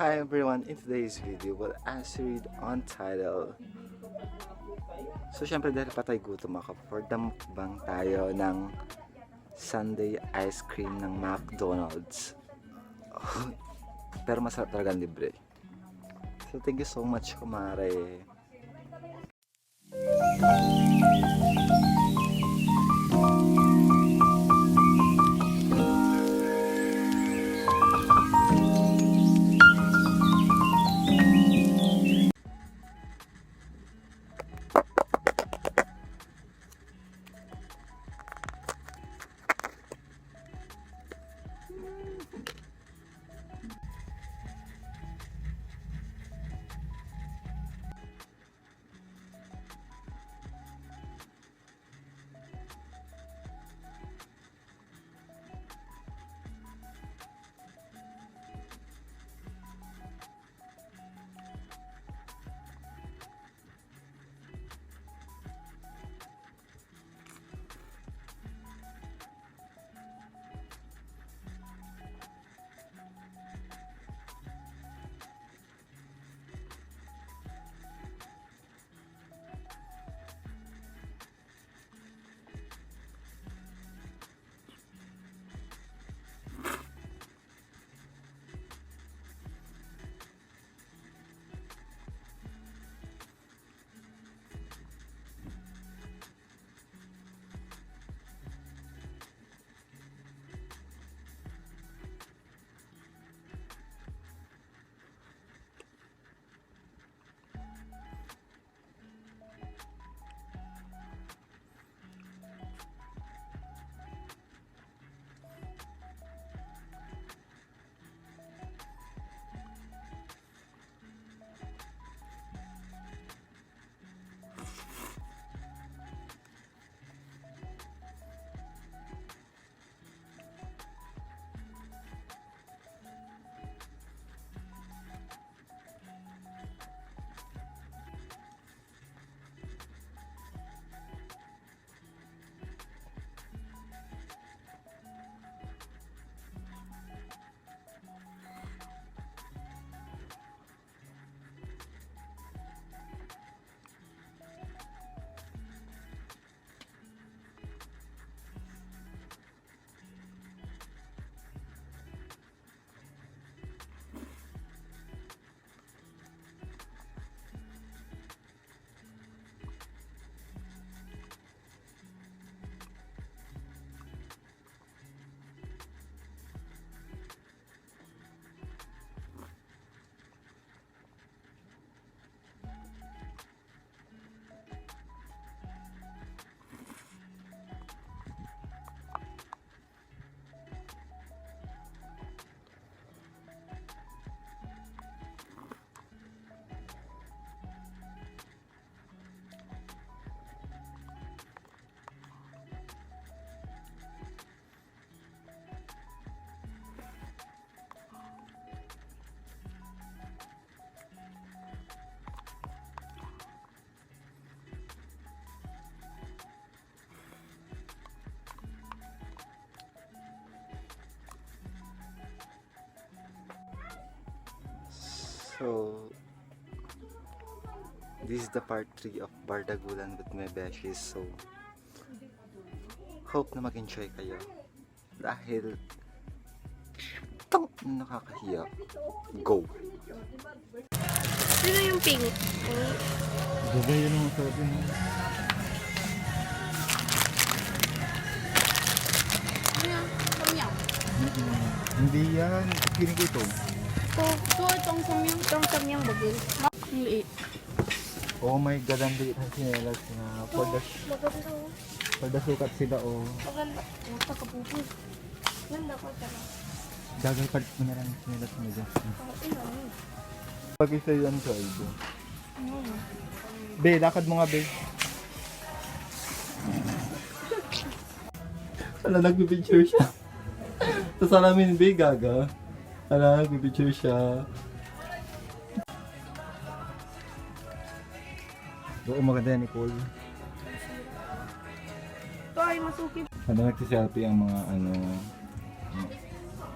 Hi everyone, in today's video we'll answer it on title. So syempre dahil patay gutom ako, for the mukbang tayo ng Sunday ice cream ng McDonald's. Pero masarap talaga libre. So thank you so much kumare. So, this is the part 3 of Bardagulan with my besties. So, hope na mag-enjoy kayo. Dahil, tang nakakahiya. Go! Sino yung pink? Diba yun ang sabi mo? Samyang. Hindi yan. Piling ko ito. So, itong samyang. Itong samyang bagay. Ang liit. Oh my God, ang liit ang sinelas na. For the sukat sila, oh. Maganda. Basta kapupos. Ganda ko talaga. Dagal palit mo na lang ang sinelas mo dyan. Ilan. Pag isa yun sa ido. Be, lakad mo nga, be. Ala, nagpipicture siya. Sa salamin, be, gaga. Ala, nagpipicture siya. Doon maganda yan, Nicole. Ito ay masukit. Ano, nagsiselfie ang mga, ano,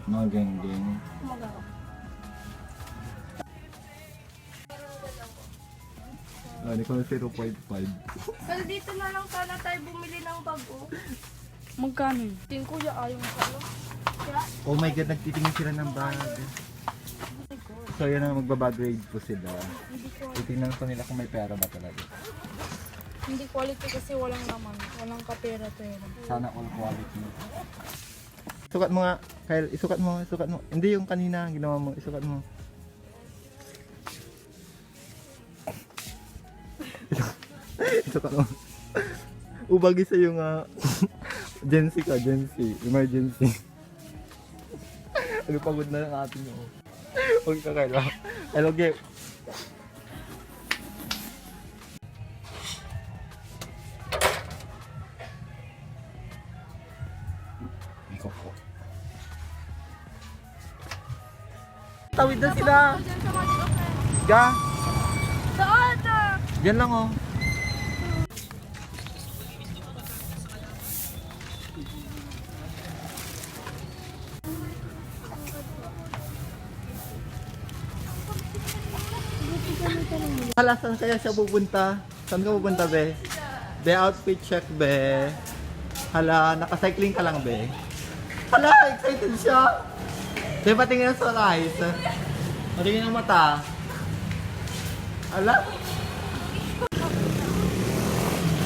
mga geng-geng. Kumagawa. Ano ko na 0.5. Pero dito na lang sana tayo bumili ng bago. Magkano? Ting kuya ayaw mo salo. Kaya, Oh my god, nagtitingin sila ng bag. So yan ang magbabag grade po sila. hindi ko, Titingnan ko nila kung may pera ba talaga. hindi quality kasi walang naman. Walang kapera-pera. Sana all quality. Isukat mo nga, Kyle. Isukat mo, isukat mo. Hindi yung kanina ginawa mo. Isukat mo. Isukat mo. Ubagi sa yung Gen Z ka, Gen Z. Emergency. Ano pagod na lang atin yun. Huwag ka, Kyle. Hello, game. Ikaw po. Tawid na sila. Diyan sa mga okay. Ga, Saan na? yan lang oh. Hala, saan kaya siya pupunta? Saan ka pupunta, be? Be, outfit check, be. Hala, nakacycling ka lang, be. Hala, excited siya. Be, patingin ang sunrise. Patingin ang mata. Hala.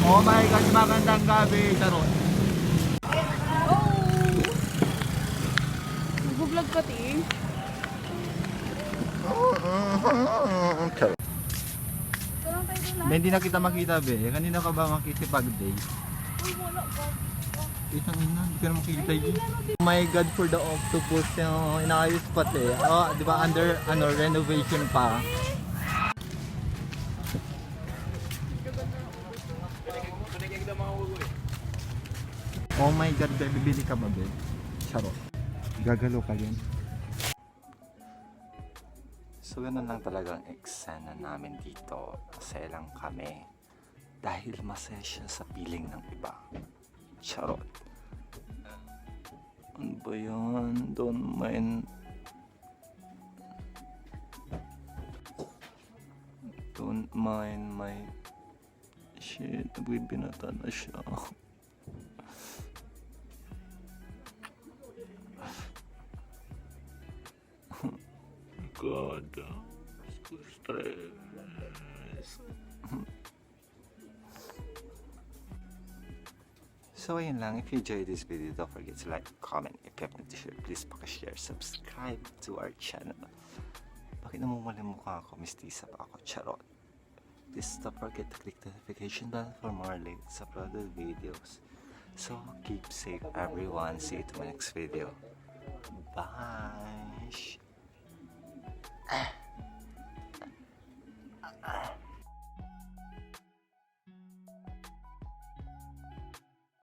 Oh my gosh, magandang gabi, Sharon. Oh! Nag-vlog ka, ti? Parang tayo doon Be, hindi na kita makita, be. Kanina ka ba makikipag-date? Uy, wala ka. Isang ina, hindi ka na makikita yun. Oh my god, for the octopus, yung inaayos pati. Oh, di ba, under, renovation pa. Oh my god, be, bibili ka ba, be? Charot. Gagalo ka yun. So, ganun lang talagang eksena namin dito. Masaya lang kami. Dahil masaya siya sa piling ng iba. Charot. Ano ba yun? Don't mind. Don't mind my shit. Binata na siya. God. Stress. So ayun lang, if you enjoyed this video, don't forget to like, comment, if you haven't to share, please pakishare, subscribe to our channel. Bakit namumali mukha ako? Mistisa pa ako, charot. Please don't forget to click the notification bell for more latest uploaded videos. So keep safe everyone, see you to my next video. Bye.